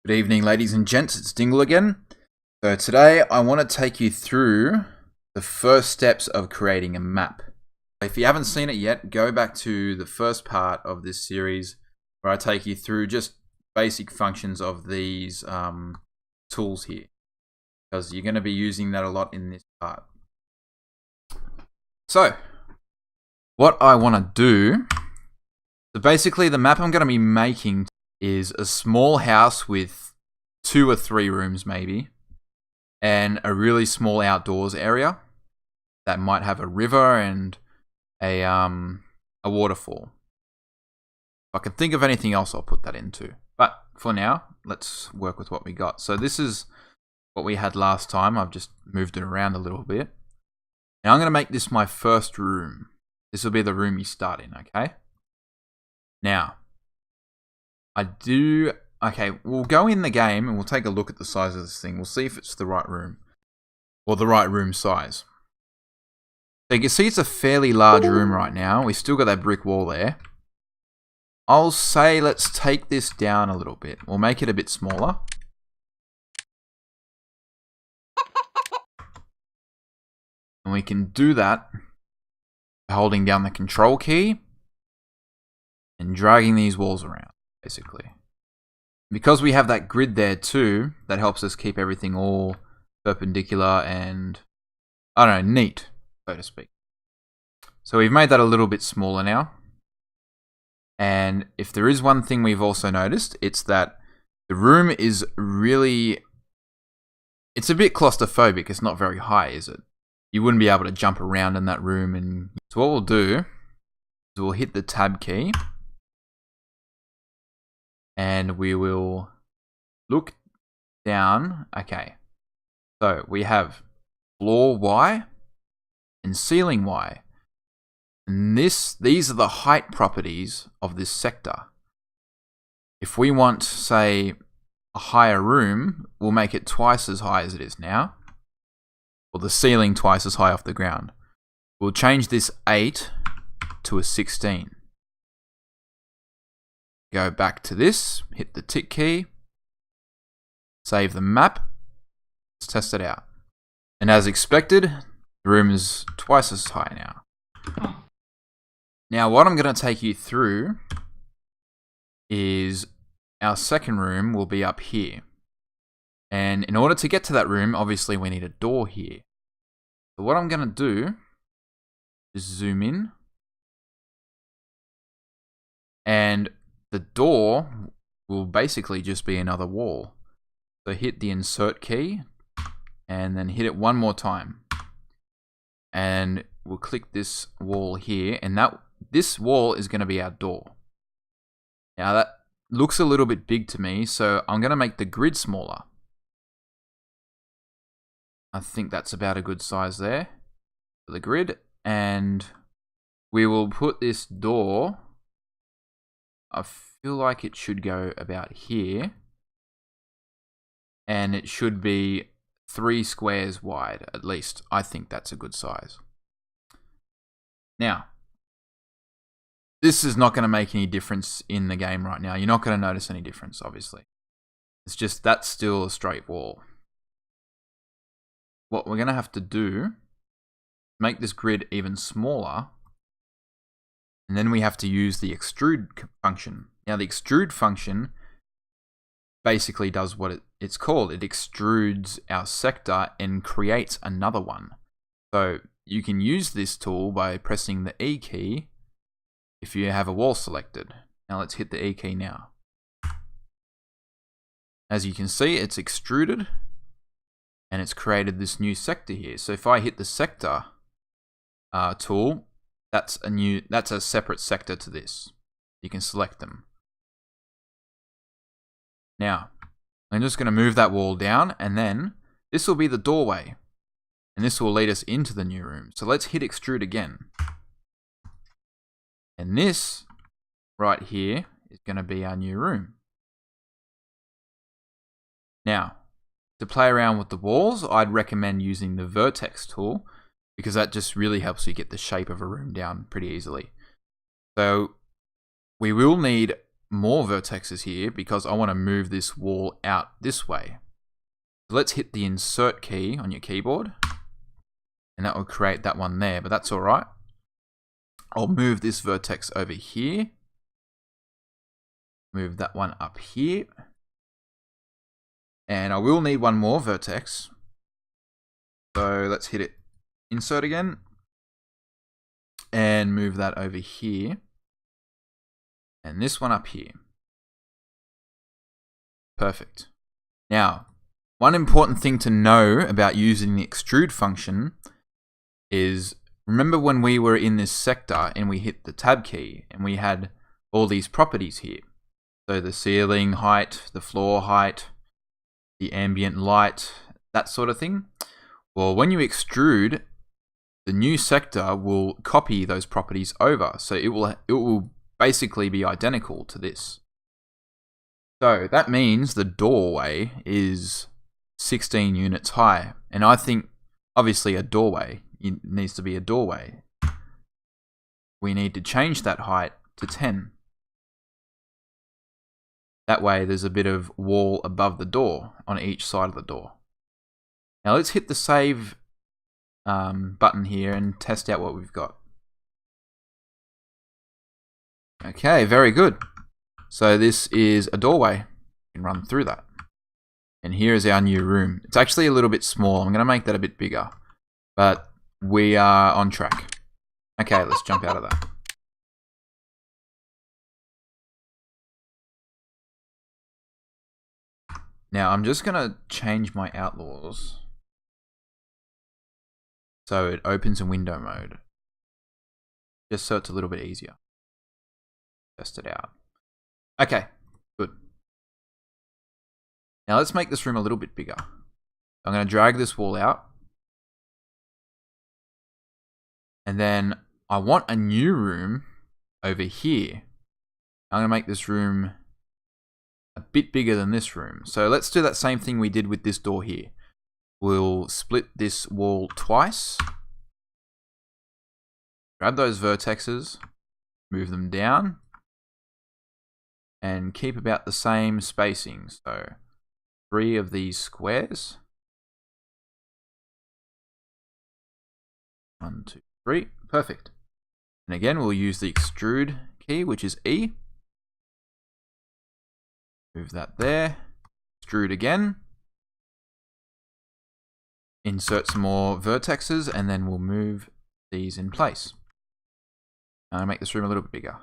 Good evening, ladies and gents, it's Dingle again. So today I want to take you through the first steps of creating a map. If you haven't seen it yet, go back to the first part of this series where I take you through just basic functions of these tools here, because you're going to be using that a lot in this part. So, what I want to do, so basically the map I'm going to be making is a small house with 2 or 3 rooms maybe, and a really small outdoors area that might have a river and a waterfall. If I can think of anything else, I'll put that into. But for now, let's work with what we got. So this is what we had last time. I've just moved it around a little bit. Now I'm going to make this my first room. This will be the room you start in, okay? Now, we'll go in the game and we'll take a look at the size of this thing. We'll see if it's the right room, or the right room size. So you can see it's a fairly large room right now. We still got that brick wall there. I'll say let's take this down a little bit. We'll make it a bit smaller. And we can do that by holding down the control key and dragging these walls around, basically. Because we have that grid there too, that helps us keep everything all perpendicular and, I don't know, neat, so to speak. So we've made that a little bit smaller now. And if there is one thing we've also noticed, it's that the room is really, it's a bit claustrophobic. It's not very high, is it? You wouldn't be able to jump around in that room. And so what we'll do is we'll hit the tab key. And we will look down. Okay, so we have floor Y and ceiling Y. And these are the height properties of this sector. If we want, say, a higher room, we'll make it twice as high as it is now. Or the ceiling twice as high off the ground. We'll change this 8 to a 16. Go back to this, hit the tick key, save the map, let's test it out. And as expected, the room is twice as high now. Now what I'm going to take you through is our second room will be up here. And in order to get to that room, obviously we need a door here. So what I'm going to do is zoom in. And the door will basically just be another wall. So hit the insert key and then hit it one more time. And we'll click this wall here, and this wall is going to be our door. Now that looks a little bit big to me, so I'm going to make the grid smaller. I think that's about a good size there for the grid. And we will put this door, I feel like it should go about here, and it should be 3 squares wide, at least. I think that's a good size. Now, this is not going to make any difference in the game right now. You're not going to notice any difference, obviously. It's just that's still a straight wall. What we're going to have to do, make this grid even smaller. And then we have to use the extrude function. Now the extrude function basically does what it's called. It extrudes our sector and creates another one. So you can use this tool by pressing the E key if you have a wall selected. Now let's hit the E key now. As you can see, it's extruded and it's created this new sector here. So if I hit the sector tool, that's a separate sector to this. You can select them. Now, I'm just going to move that wall down, and then this will be the doorway. And this will lead us into the new room. So let's hit extrude again. And this right here is going to be our new room. Now, to play around with the walls, I'd recommend using the vertex tool, because that just really helps you get the shape of a room down pretty easily. So we will need more vertexes here because I want to move this wall out this way. So let's hit the insert key on your keyboard, and that will create that one there, but that's all right. I'll move this vertex over here. Move that one up here. And I will need one more vertex. So let's hit it, insert again, and move that over here. And this one up here. Perfect. Now, one important thing to know about using the extrude function is, remember when we were in this sector and we hit the tab key and we had all these properties here. So the ceiling height, the floor height, the ambient light, that sort of thing. Well, when you extrude, the new sector will copy those properties over. So it will basically be identical to this. So that means the doorway is 16 units high. And I think, obviously, a doorway, it needs to be a doorway. We need to change that height to 10. That way there's a bit of wall above the door on each side of the door. Now let's hit the save button here and test out what we've got. Okay, very good. So this is a doorway. You can run through that. And here is our new room. It's actually a little bit small. I'm going to make that a bit bigger. But we are on track. Okay, let's jump out of that. Now I'm just going to change my Outlaws so it opens in window mode, just so it's a little bit easier. Test it out. Okay, good. Now let's make this room a little bit bigger. I'm going to drag this wall out. And then I want a new room over here. I'm going to make this room a bit bigger than this room. So let's do that same thing we did with this door here. We'll split this wall twice. Grab those vertexes, move them down, and keep about the same spacing. So 3 of these squares. 1, 2, 3. Perfect. And again, we'll use the extrude key, which is E. Move that there. Extrude again. Insert some more vertexes, and then we'll move these in place. I'll make this room a little bit bigger.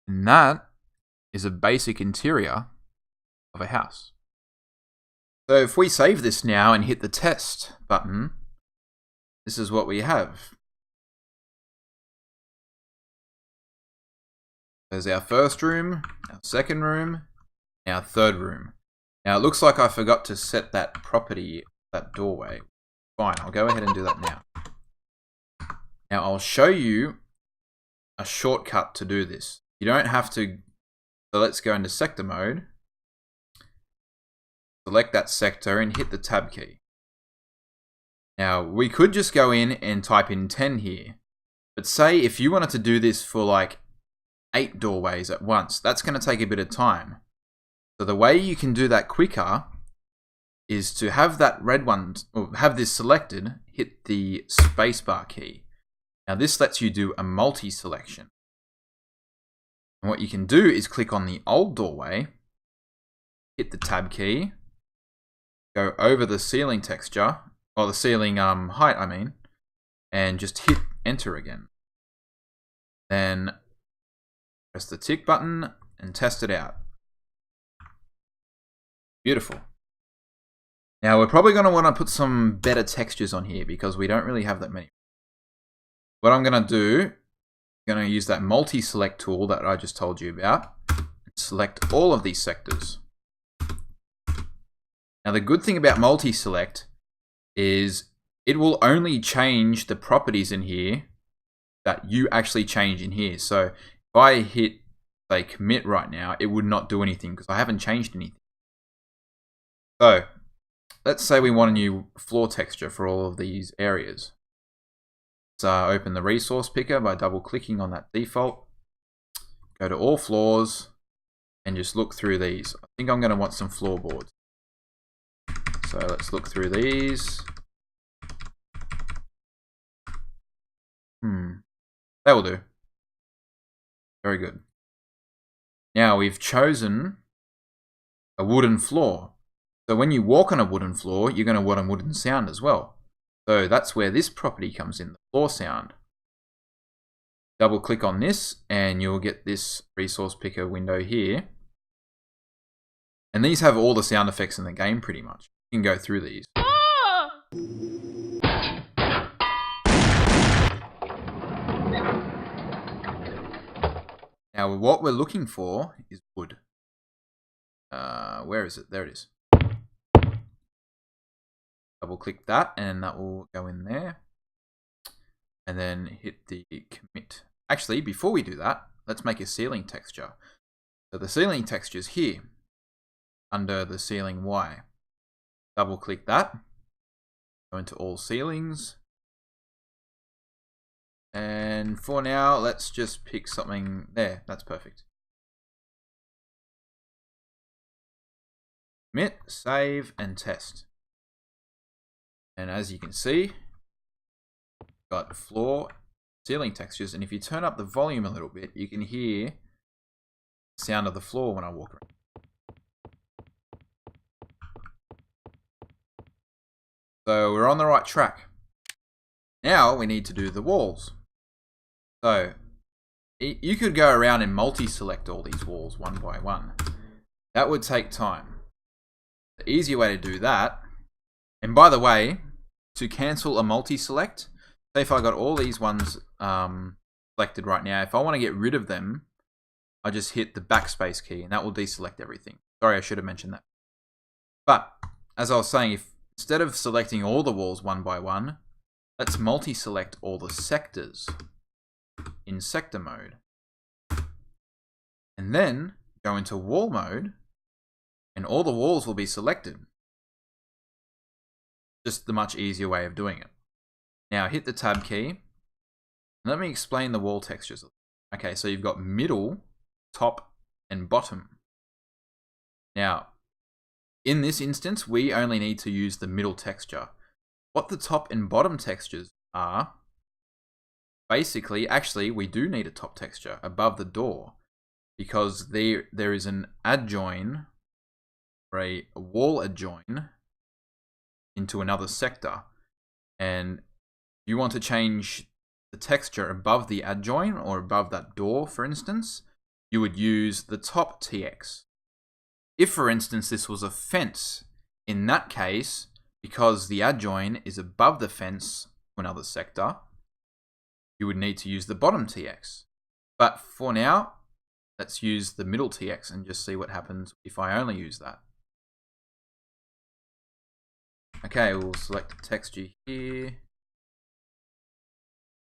And that is a basic interior of a house. So if we save this now and hit the test button, this is what we have. There's our first room, our second room, our third room. Now it looks like I forgot to set that property, that doorway. Fine, I'll go ahead and do that now. Now I'll show you a shortcut to do this. You don't have to, so let's go into sector mode. Select that sector and hit the tab key. Now we could just go in and type in 10 here. But say if you wanted to do this for like 8 doorways at once, that's going to take a bit of time. So the way you can do that quicker is to have that red one, or have this selected, hit the spacebar key. Now this lets you do a multi-selection. And what you can do is click on the old doorway, hit the tab key, go over the ceiling texture, or the ceiling height I mean, and just hit enter again. Then press the tick button and test it out. Beautiful. Now we're probably going to want to put some better textures on here because we don't really have that many. What I'm going to do, I'm going to use that multi-select tool that I just told you about and select all of these sectors. Now the good thing about multi-select is it will only change the properties in here that you actually change in here. So if I hit say commit right now, it would not do anything because I haven't changed anything. So let's say we want a new floor texture for all of these areas. open the resource picker by double clicking on that default. Go to all floors and just look through these. I think I'm going to want some floorboards. So let's look through these. That will do. Very good. Now we've chosen a wooden floor. So when you walk on a wooden floor, you're going to want a wooden sound as well. So that's where this property comes in, the floor sound. Double click on this and you'll get this resource picker window here. And these have all the sound effects in the game pretty much. You can go through these. Now what we're looking for is wood. Where is it? There it is. Double click that and that will go in there. And then hit the commit. Actually, before we do that, let's make a ceiling texture. So the ceiling texture is here under the ceiling Y. Double click that. Go into all ceilings. And for now, let's just pick something there. That's perfect. Commit, save, and test. And as you can see, got floor, ceiling textures, and if you turn up the volume a little bit, you can hear the sound of the floor when I walk around. So we're on the right track. Now we need to do the walls. So you could go around and multi-select all these walls one by one. That would take time. The easier way to do that, and by the way, to cancel a multi-select, say if I got all these ones selected right now, if I want to get rid of them, I just hit the backspace key and that will deselect everything. Sorry, I should have mentioned that. But as I was saying, if instead of selecting all the walls one by one, let's multi-select all the sectors in sector mode. And then go into wall mode and all the walls will be selected. Just the much easier way of doing it. Now hit the tab key. Let me explain the wall textures. Okay, so you've got middle, top, and bottom. Now, in this instance, we only need to use the middle texture. What the top and bottom textures are, basically, actually, we do need a top texture above the door because there is an adjoin, or a wall adjoin into another sector. And you want to change the texture above the adjoin or above that door, for instance, you would use the top TX. If, for instance, this was a fence, in that case, because the adjoin is above the fence to another sector, you would need to use the bottom TX. But for now, let's use the middle TX and just see what happens if I only use that. Okay, we'll select the texture here.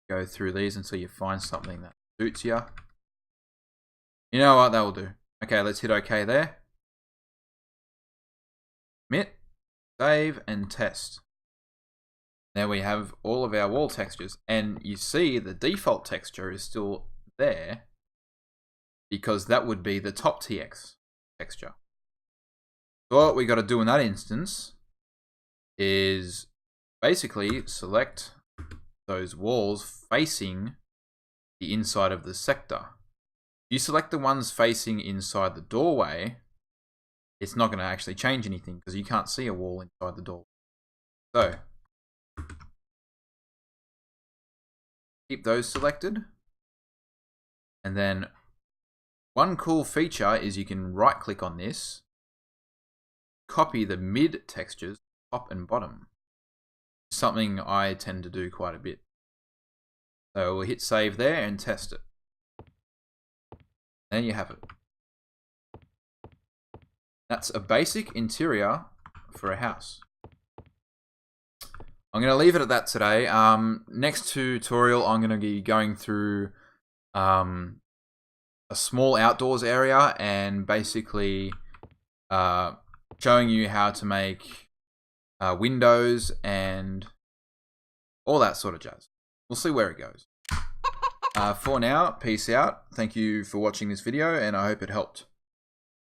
Go through these until you find something that suits you. You know what, that will do. Okay, let's hit OK there. Commit, save, and test. Now we have all of our wall textures, and you see the default texture is still there because that would be the top TX texture. So what we got to do in that instance is basically select those walls facing the inside of the sector. You select the ones facing inside the doorway, it's not going to actually change anything because you can't see a wall inside the door. So keep those selected. And then one cool feature is you can right click on this, copy the mid textures, top and bottom. Something I tend to do quite a bit. So we'll hit save there and test it. There you have it. That's a basic interior for a house. I'm going to leave it at that today. Next tutorial, I'm going to be going through a small outdoors area and basically showing you how to make windows and all that sort of jazz. we'll see where it goes. For now, peace out. Thank you for watching this video, and I hope it helped.